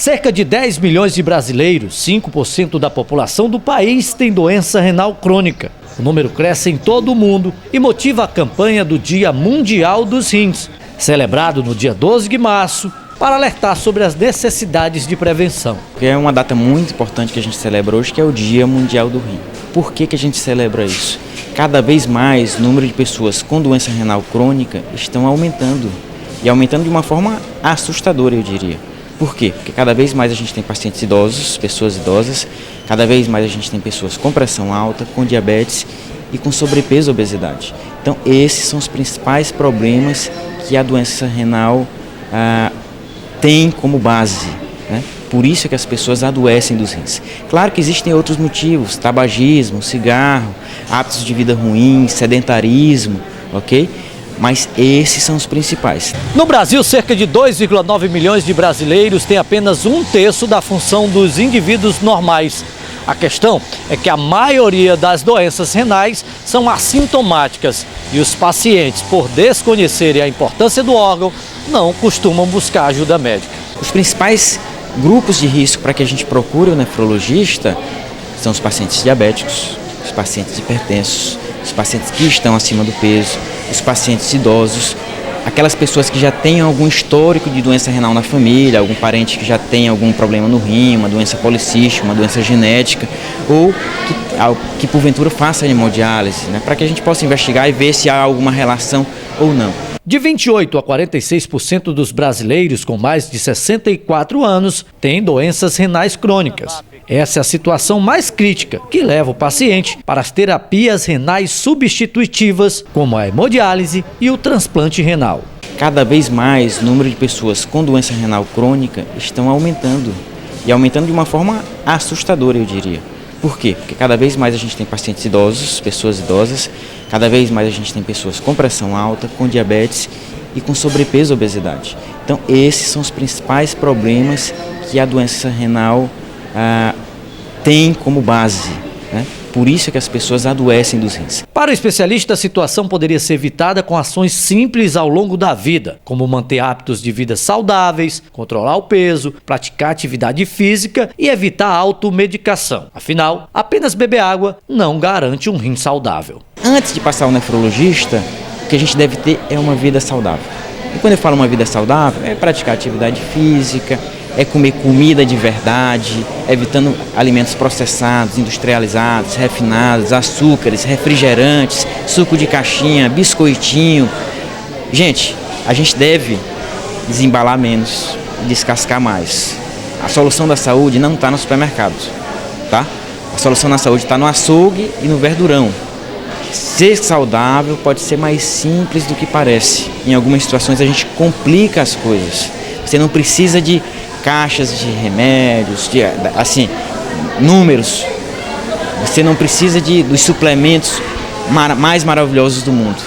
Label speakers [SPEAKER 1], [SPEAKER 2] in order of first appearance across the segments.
[SPEAKER 1] Cerca de 10 milhões de brasileiros, 5% da população do país, tem doença renal crônica. O número cresce em todo o mundo e motiva a campanha do Dia Mundial dos Rins, celebrado no dia 12 de março, para alertar sobre as necessidades de prevenção.
[SPEAKER 2] É uma data muito importante que a gente celebra hoje, que é o Dia Mundial do Rim. Por que a gente celebra isso? Cada vez mais o número de pessoas com doença renal crônica estão aumentando. E aumentando de uma forma assustadora, eu diria. Por quê? Porque cada vez mais a gente tem pacientes idosos, pessoas idosas, cada vez mais a gente tem pessoas com pressão alta, com diabetes e com sobrepeso e obesidade. Então esses são os principais problemas que a doença renal tem como base, né? Por isso é que as pessoas adoecem dos rins. Claro que existem outros motivos, tabagismo, cigarro, hábitos de vida ruins, sedentarismo, ok? Mas esses são os principais.
[SPEAKER 1] No Brasil, cerca de 2,9 milhões de brasileiros têm apenas 1/3 da função dos indivíduos normais. A questão é que a maioria das doenças renais são assintomáticas e os pacientes, por desconhecerem a importância do órgão, não costumam buscar ajuda médica.
[SPEAKER 2] Os principais grupos de risco para que a gente procure o nefrologista são os pacientes diabéticos, os pacientes hipertensos, os pacientes que estão acima do peso, os pacientes idosos, aquelas pessoas que já têm algum histórico de doença renal na família, algum parente que já tem algum problema no rim, uma doença policística, uma doença genética, ou que porventura faça hemodiálise, né, para que a gente possa investigar e ver se há alguma relação ou não.
[SPEAKER 1] De 28% a 46% dos brasileiros com mais de 64 anos têm doenças renais crônicas. Essa é a situação mais crítica que leva o paciente para as terapias renais substitutivas, como a hemodiálise e o transplante renal.
[SPEAKER 2] Cada vez mais o número de pessoas com doença renal crônica estão aumentando. E aumentando de uma forma assustadora, eu diria. Por quê? Porque cada vez mais a gente tem pacientes idosos, pessoas idosas, cada vez mais a gente tem pessoas com pressão alta, com diabetes e com sobrepeso e obesidade. Então esses são os principais problemas que a doença renal tem como base, né? Por isso é que as pessoas adoecem dos rins.
[SPEAKER 1] Para o especialista, a situação poderia ser evitada com ações simples ao longo da vida, como manter hábitos de vida saudáveis, controlar o peso, praticar atividade física e evitar a automedicação. Afinal, apenas beber água não garante um rim saudável.
[SPEAKER 2] Antes de passar ao nefrologista, o que a gente deve ter é uma vida saudável. E quando eu falo uma vida saudável, é praticar atividade física, é comer comida de verdade, evitando alimentos processados, industrializados, refinados, açúcares, refrigerantes, suco de caixinha, biscoitinho. Gente, a gente deve desembalar menos, descascar mais. A solução da saúde não está no supermercado, tá? A solução da saúde está no açougue e no verdurão. Ser saudável pode ser mais simples do que parece. Em algumas situações a gente complica as coisas. Você não precisa de caixas de remédios, números. Você não precisa dos suplementos mais maravilhosos do mundo.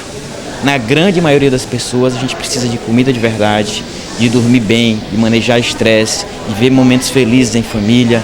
[SPEAKER 2] Na grande maioria das pessoas, a gente precisa de comida de verdade, de dormir bem, de manejar estresse, de ver momentos felizes em família.